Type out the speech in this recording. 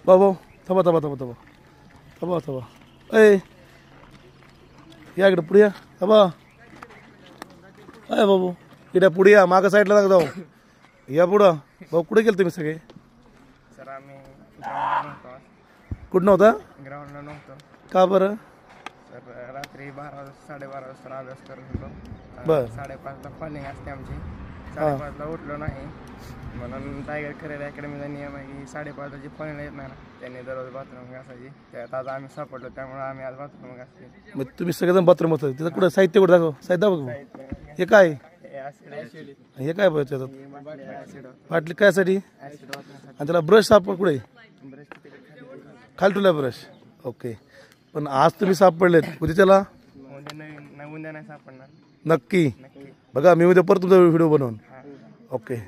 बाबा थांबा थांबा थांबा थांबा थांबा थांबा ए या इकडे पुढे या थांबा अय बाबू इकडे पुढे या मागं साईडला नका जाऊ या पुढं भाऊ कुठे गेले तुम्ही सगळे सर आम्ही कुठं नव्हता ग्राउंडला नव्हतो का बरं सर रात्री 12-12:30 वाजता अभ्यास करत होतो बर 5:30ला कॉलिंग असते आमची 5:30ला उठलो नाही म्हणून टायगर करिअर अकॅडमीचा नियम आहे की 5:30ला जी कॉलिंगला येत नाही ना त्यांनी दररोज बाथरूम घासायची त्यात आज आम्ही सापडलो त्यामुळे आम्ही आज बाथरूम घासले मग तुम्ही सगळेजण बाथरूम होतं तिथं कुठं साहित्य कुठं दाखव साहित्य दाखव हे काय हे काय पाहिजे त्याच्यात बाटली कायसाठी आणि त्याला ब्रश साप कुठे खाली ठेवला ब्रश ओके पण आज तुम्ही सापडलेत उद्या त्याला उद्या नाही सापडणार नक्की बघा मी उद्या परत तुमचा व्हिडिओ बनवून ओके